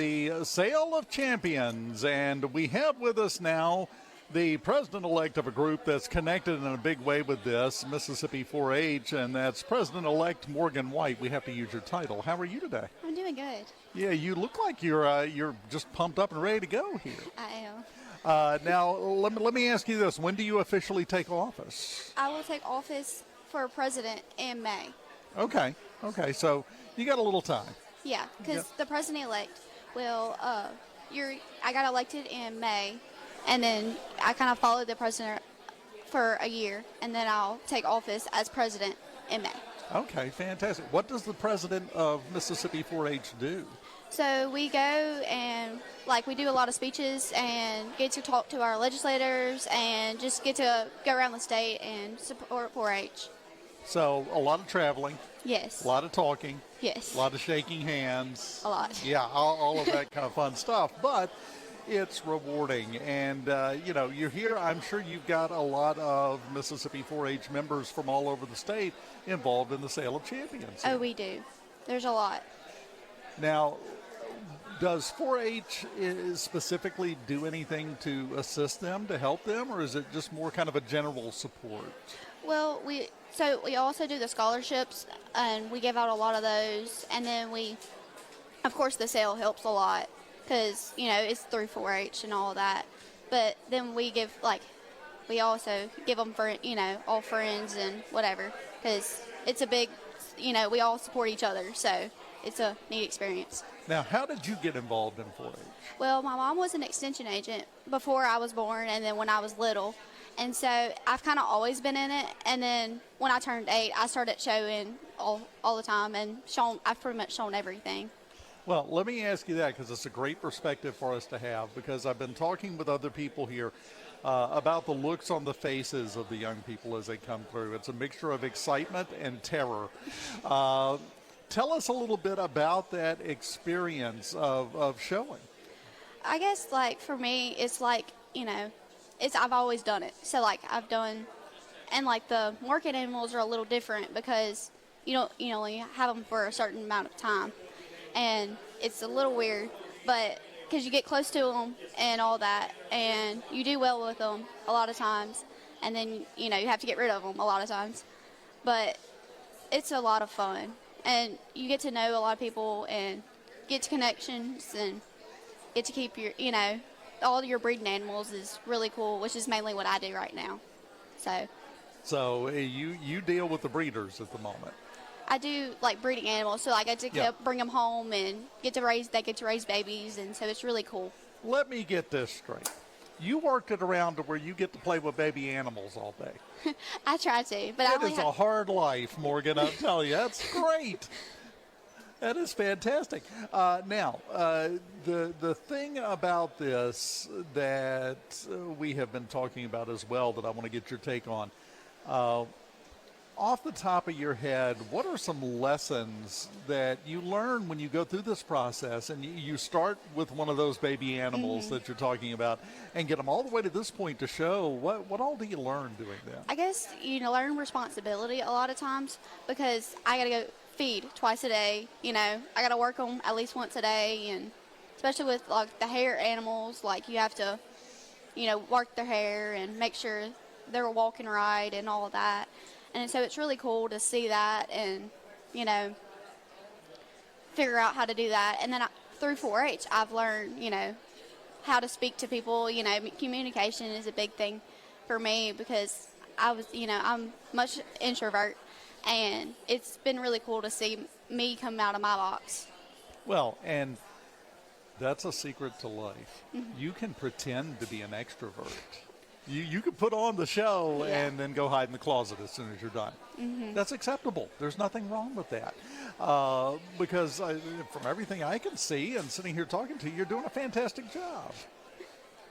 The Sale of Champions, and we have with us now the president-elect of a group that's connected in a big way with this, Mississippi 4-H, and that's President-elect Morgan White. We have to use your title. How are you today? I'm doing good. Yeah, you look like you're just pumped up and ready to go here. I am. Now, let me ask you this. When do you officially take office? I will take office for president in May. Okay, so you got a little time. Yeah, because the president-elect will, I got elected in May, and then I kind of followed the president for a year, and then I'll take office as president in May. Okay, fantastic. What does the president of Mississippi 4-H do? So we go and, we do a lot of speeches and get to talk to our legislators and just get to go around the state and support 4-H. So a lot of traveling. Yes. A lot of talking. Yes. A lot of shaking hands. A lot. Yeah, all of that kind of fun stuff. But it's rewarding. And, you're here. I'm sure you've got a lot of Mississippi 4-H members from all over the state involved in the Sale of Champions. Oh, we do. There's a lot. Now, does 4-H specifically do anything to assist them, to help them, or is it just more kind of a general support? Well, we also do the scholarships, and we give out a lot of those. And then of course, the sale helps a lot because, it's through 4-H and all that. But then we also give them for, all friends and whatever, because it's a big, we all support each other. So it's a neat experience. Now, how did you get involved in 4-H? Well, my mom was an extension agent before I was born, and then when I was little. And so I've kind of always been in it. And then when I turned 8, I started showing all the time and I've pretty much shown everything. Well, let me ask you that because it's a great perspective for us to have, because I've been talking with other people here about the looks on the faces of the young people as they come through. It's a mixture of excitement and terror. Tell us a little bit about that experience of showing. I guess, for me, it's I've always done it. So, I've done, and, the market animals are a little different because you only have them for a certain amount of time. And it's a little weird, but because you get close to them and all that, and you do well with them a lot of times, and then, you have to get rid of them a lot of times. But it's a lot of fun. And you get to know a lot of people and get to connections and get to keep your, all your breeding animals is really cool, which is mainly what I do right now. So you deal with the breeders at the moment. I do breeding animals, so I get to bring them home and they get to raise babies, and so it's really cool. Let me get this straight. You worked it around to where you get to play with baby animals all day. I try to, but That is a hard life, Morgan, I'll tell you. That's great. That is fantastic. Now, the thing about this that we have been talking about as well that I want to get your take on, off the top of your head, what are some lessons that you learn when you go through this process and you start with one of those baby animals that you're talking about and get them all the way to this point to show? What all do you learn doing that? I guess learn responsibility a lot of times because I got to go feed twice a day. I got to work them at least once a day, and especially with the hair animals, you have to work their hair and make sure they're walking right and all of that. And so it's really cool to see that and figure out how to do that. And then through 4-H I've learned how to speak to people. Communication is a big thing for me because I'm much introvert. And it's been really cool to see me come out of my box. Well, and that's a secret to life. You can pretend to be an extrovert. You can put on the show and then go hide in the closet as soon as you're done. That's acceptable. There's nothing wrong with that. Because from everything I can see and sitting here talking to you, you're doing a fantastic job.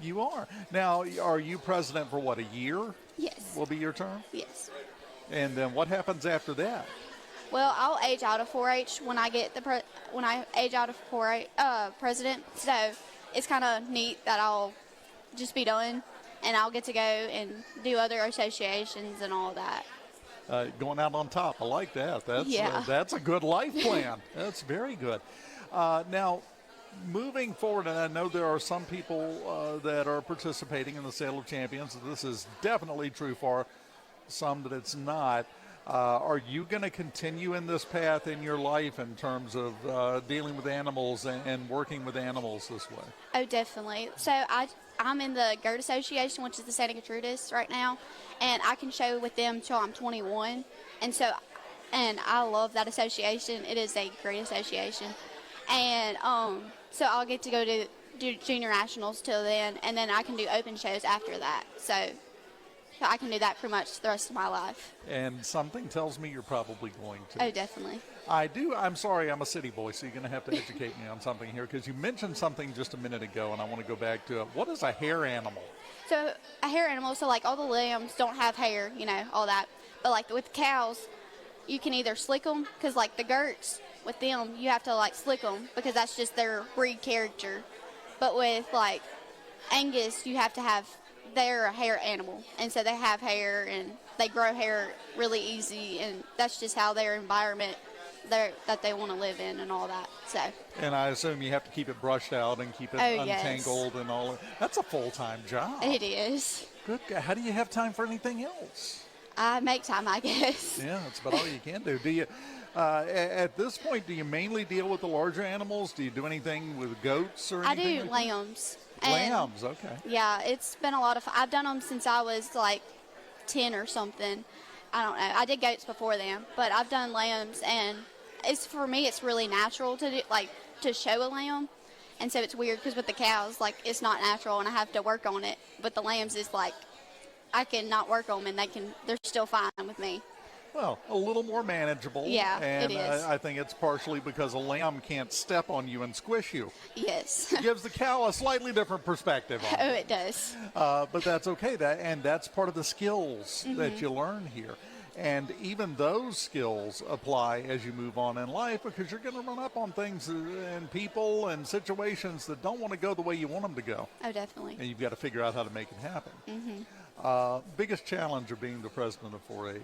You are. Now, are you president for a year? Yes. Will be your term? Yes. And then what happens after that? Well, I'll age out of 4-H when I get when I age out of 4-H president. So it's kind of neat that I'll just be done, and I'll get to go and do other associations and all that. Going out on top, I like that. That's a good life plan. That's very good. Now, moving forward, and I know there are some people that are participating in the Sale of Champions. This is definitely true for some that it's not. Are you going to continue in this path in your life in terms of dealing with animals and working with animals this way? Oh, definitely. So I'm in the GERD Association, which is the Santa Gertrudis right now, and I can show with them till I'm 21. And I love that association. It is a great association. And so I'll get to go to do junior nationals till then, and then I can do open shows after that. So I can do that pretty much the rest of my life. And something tells me you're probably going to. Oh, definitely. I do. I'm sorry, I'm a city boy, so you're going to have to educate me on something here, because you mentioned something just a minute ago, and I want to go back to it. What is a hair animal? So a hair animal, so like all the lambs don't have hair, all that. But like with cows, you can either slick them, because like the Gerts, with them, you have to like slick them, because that's just their breed character. But with like Angus, you have to have, they're a hair animal, and so they have hair and they grow hair really easy, and that's just how their environment that they want to live in and all that. So. And I assume you have to keep it brushed out and keep it untangled and all. That's a full-time job. It is. Good. How do you have time for anything else? I make time, I guess. Yeah, that's about all you can do. Do you? At this point, do you mainly deal with the larger animals? Do you do anything with goats or anything? I do lambs. Lambs, okay. Yeah, it's been a lot of fun. I've done them since I was like 10 or something. I don't know. I did goats before them, but I've done lambs, and for me, it's really natural to do, to show a lamb. And so it's weird because with the cows, it's not natural, and I have to work on it. But the lambs is I can not work on them, and they're still fine with me. Well, a little more manageable. Yeah, and it is. I think it's partially because a lamb can't step on you and squish you. Yes. It gives the cow a slightly different perspective on it does. But that's okay. That's part of the skills that you learn here. And even those skills apply as you move on in life, because you're going to run up on things and people and situations that don't want to go the way you want them to go. Oh, definitely. And you've got to figure out how to make it happen. Biggest challenge of being the president of 4-H?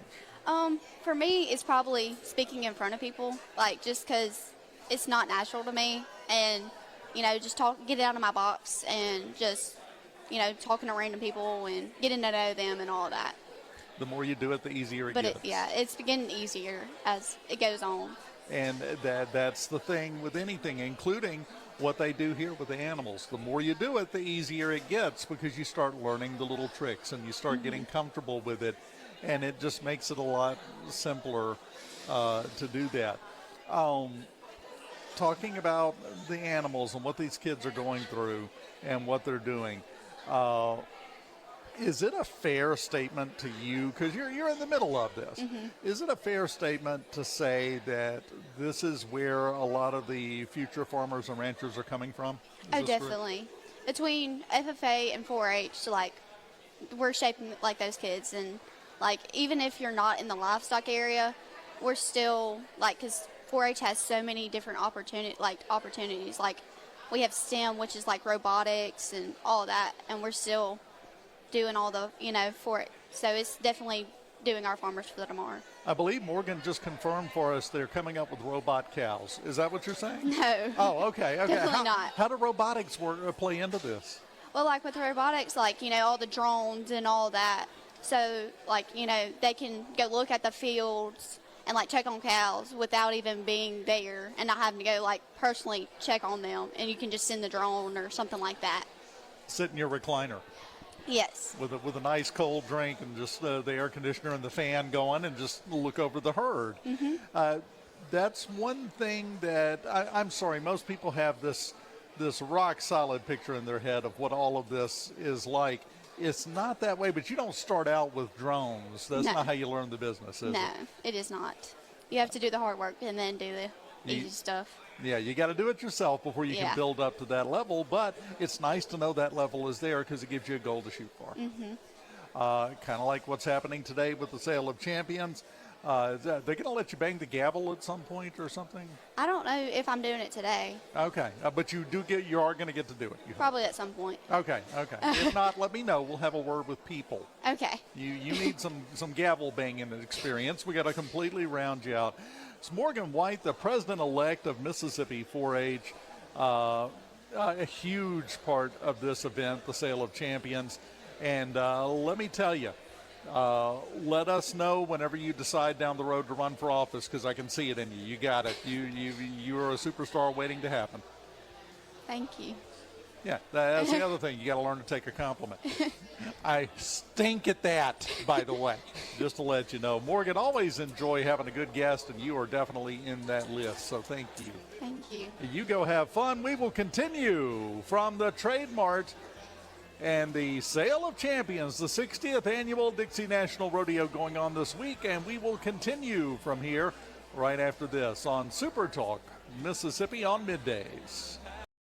For me, it's probably speaking in front of people, just because it's not natural to me, and, just get it out of my box and just, talking to random people and getting to know them and all that. The more you do it, the easier it gets. It's getting easier as it goes on. And that's the thing with anything, including what they do here with the animals. The more you do it, the easier it gets, because you start learning the little tricks and you start getting comfortable with it, and it just makes it a lot simpler to do that. Talking about the animals and what these kids are going through and what they're doing, is it a fair statement to you, because you're in the middle of this, is it a fair statement to say that this is where a lot of the future farmers and ranchers are coming from? Oh, definitely. Between FFA and 4-H, we're shaping those kids, and even if you're not in the livestock area, we're still because 4-H has so many different opportunities. We have STEM, which is robotics and all that, and we're still doing all the for it. So it's definitely doing our farmers for the tomorrow. I believe Morgan just confirmed for us they're coming up with robot cows. Is that what you're saying? No. Oh, okay. Definitely not. How do robotics play into this? Well, with robotics, all the drones and all that. So, they can go look at the fields and, check on cows without even being there and not having to go, personally check on them. And you can just send the drone or something like that. Sit in your recliner. Yes. With a nice cold drink and just the air conditioner and the fan going, and just look over the herd. That's one thing that I'm sorry, most people have this rock solid picture in their head of what all of this is like. It's not that way, but you don't start out with drones. That's not how you learn the business, is it? No, it is not. You have to do the hard work and then do the easy stuff. Yeah, you got to do it yourself before you can build up to that level, but it's nice to know that level is there, because it gives you a goal to shoot for. Kind of like what's happening today with the Sale of Champions. They're going to let you bang the gavel at some point or something? I don't know if I'm doing it today. Okay, but you are going to get to do it. Probably at some point. Okay. If not, let me know. We'll have a word with people. Okay. You need some gavel banging experience. We got to completely round you out. It's Morgan White, the president-elect of Mississippi 4-H. a huge part of this event, the Sale of Champions. And let me tell you, let us know whenever you decide down the road to run for office, because I can see it in you. You got it. You are a superstar waiting to happen. Thank you. Yeah, that's the other thing. You got to learn to take a compliment. I stink at that, by the way, just to let you know. Morgan, always enjoy having a good guest, and you are definitely in that list, so thank you. Thank you. You go have fun. We will continue from the Trade Mart and the Sale of Champions, the 60th annual Dixie National Rodeo going on this week, and we will continue from here right after this on SuperTalk, Mississippi on Middays.